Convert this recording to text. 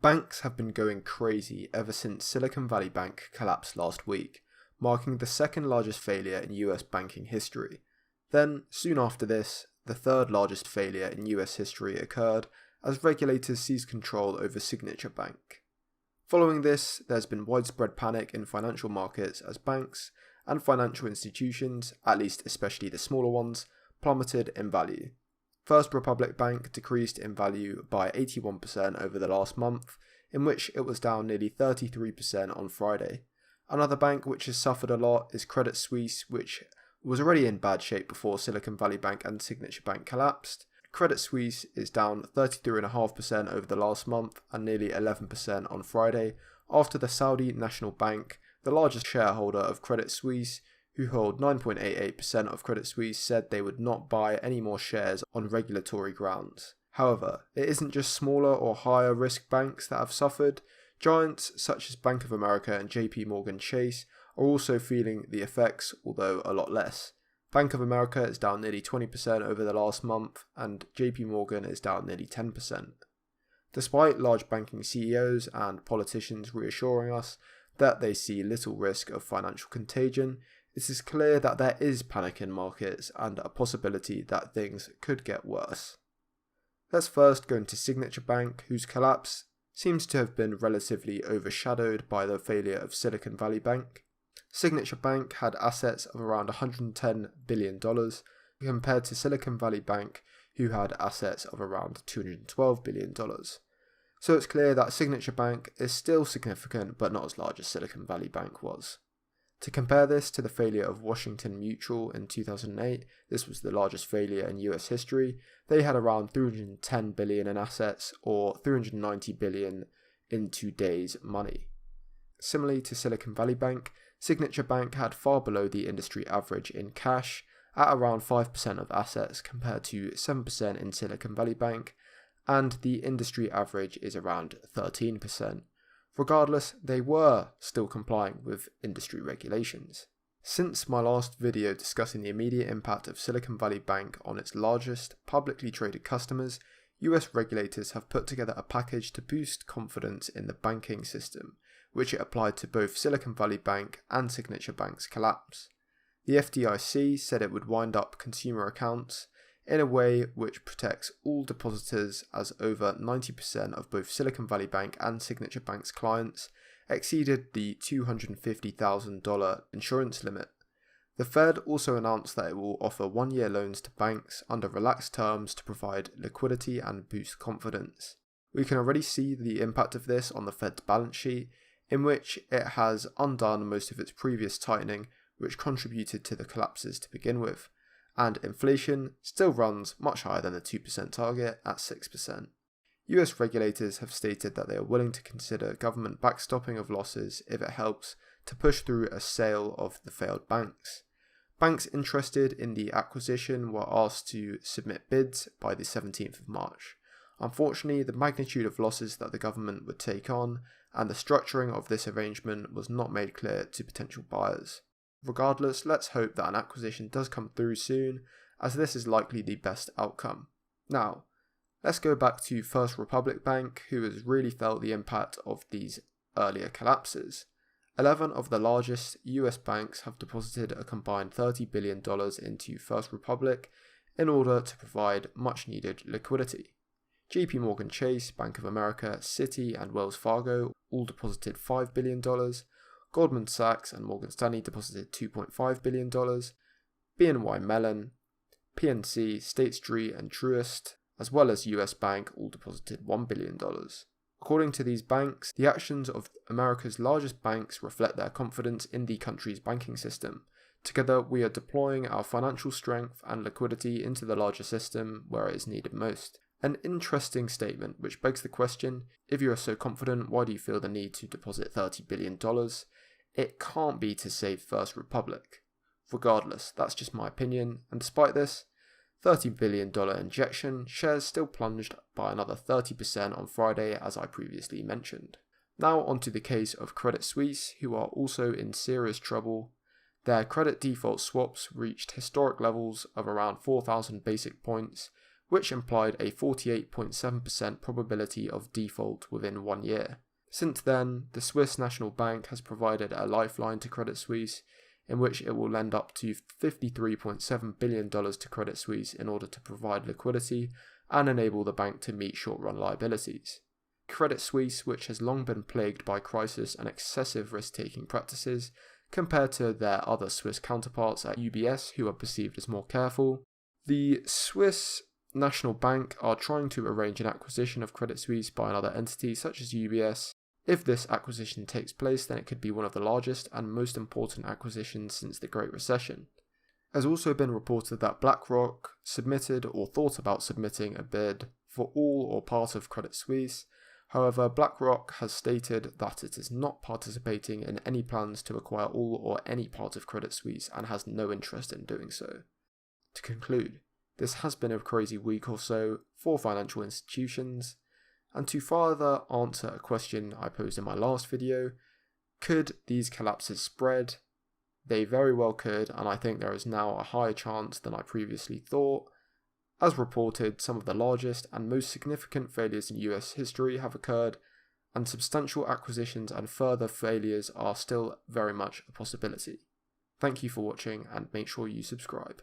Banks have been going crazy ever since Silicon Valley Bank collapsed last week, marking the second largest failure in US banking history. Then, soon after this, the third largest failure in US history occurred as regulators seized control over Signature Bank. Following this, there's been widespread panic in financial markets as banks and financial institutions, at least especially the smaller ones, plummeted in value. First Republic Bank decreased in value by 81% over the last month, in which it was down nearly 33% on Friday. Another bank which has suffered a lot is Credit Suisse, which was already in bad shape before Silicon Valley Bank and Signature Bank collapsed. Credit Suisse is down 33.5% over the last month and nearly 11% on Friday, after the Saudi National Bank, the largest shareholder of Credit Suisse, who hold 9.88% of Credit Suisse, said they would not buy any more shares on regulatory grounds. However, it isn't just smaller or higher risk banks that have suffered. Giants such as Bank of America and JP Chase are also feeling the effects, although a lot less. Bank of America is down nearly 20% over the last month, and JP is down nearly 10%. Despite large banking CEOs and politicians reassuring us that they see little risk of financial contagion, it is clear that there is panic in markets and a possibility that things could get worse. Let's first go into Signature Bank, whose collapse seems to have been relatively overshadowed by the failure of Silicon Valley Bank. Signature Bank had assets of around $110 billion compared to Silicon Valley Bank, who had assets of around $212 billion. So it's clear that Signature Bank is still significant but not as large as Silicon Valley Bank was. To compare this to the failure of Washington Mutual in 2008, this was the largest failure in US history. They had around $310 billion in assets, or $390 billion in today's money. Similarly to Silicon Valley Bank, Signature Bank had far below the industry average in cash, at around 5% of assets compared to 7% in Silicon Valley Bank, and the industry average is around 13%. Regardless, they were still complying with industry regulations. Since my last video discussing the immediate impact of Silicon Valley Bank on its largest publicly traded customers, US regulators have put together a package to boost confidence in the banking system, which it applied to both Silicon Valley Bank and Signature Bank's collapse. The FDIC said it would wind up consumer accounts in a way which protects all depositors, as over 90% of both Silicon Valley Bank and Signature Bank's clients exceeded the $250,000 insurance limit. The Fed also announced that it will offer one-year loans to banks under relaxed terms to provide liquidity and boost confidence. We can already see the impact of this on the Fed's balance sheet, in which it has undone most of its previous tightening, which contributed to the collapses to begin with. And inflation still runs much higher than the 2% target at 6%. US regulators have stated that they are willing to consider government backstopping of losses if it helps to push through a sale of the failed banks. Banks interested in the acquisition were asked to submit bids by the 17th of March. Unfortunately, the magnitude of losses that the government would take on and the structuring of this arrangement was not made clear to potential buyers. Regardless, let's hope that an acquisition does come through soon, as this is likely the best outcome. Now, let's go back to First Republic Bank, who has really felt the impact of these earlier collapses. 11 of the largest US banks have deposited a combined $30 billion into First Republic in order to provide much needed liquidity. JP Chase, Bank of America, Citi and Wells Fargo all deposited $5 billion. Goldman Sachs and Morgan Stanley deposited $2.5 billion, BNY Mellon, PNC, State Street and Truist, as well as US Bank all deposited $1 billion. According to these banks, the actions of America's largest banks reflect their confidence in the country's banking system. Together, we are deploying our financial strength and liquidity into the larger system where it is needed most. An interesting statement which begs the question, if you are so confident, why do you feel the need to deposit $30 billion? It can't be to save First Republic. Regardless, that's just my opinion, and despite this $30 billion injection, shares still plunged by another 30% on Friday, as I previously mentioned. Now onto the case of Credit Suisse, who are also in serious trouble. Their credit default swaps reached historic levels of around 4,000 basic points, which implied a 48.7% probability of default within 1 year. Since then, the Swiss National Bank has provided a lifeline to Credit Suisse, in which it will lend up to $53.7 billion to Credit Suisse in order to provide liquidity and enable the bank to meet short-run liabilities. Credit Suisse, which has long been plagued by crisis and excessive risk-taking practices, compared to their other Swiss counterparts at UBS, who are perceived as more careful. The Swiss National Bank are trying to arrange an acquisition of Credit Suisse by another entity such as UBS. If this acquisition takes place, then it could be one of the largest and most important acquisitions since the Great Recession. It has also been reported that BlackRock submitted or thought about submitting a bid for all or part of Credit Suisse. However, BlackRock has stated that it is not participating in any plans to acquire all or any part of Credit Suisse and has no interest in doing so. To conclude, this has been a crazy week or so for financial institutions, and to further answer a question I posed in my last video, could these collapses spread? They very well could, and I think there is now a higher chance than I previously thought. As reported, some of the largest and most significant failures in US history have occurred, and substantial acquisitions and further failures are still very much a possibility. Thank you for watching, and make sure you subscribe.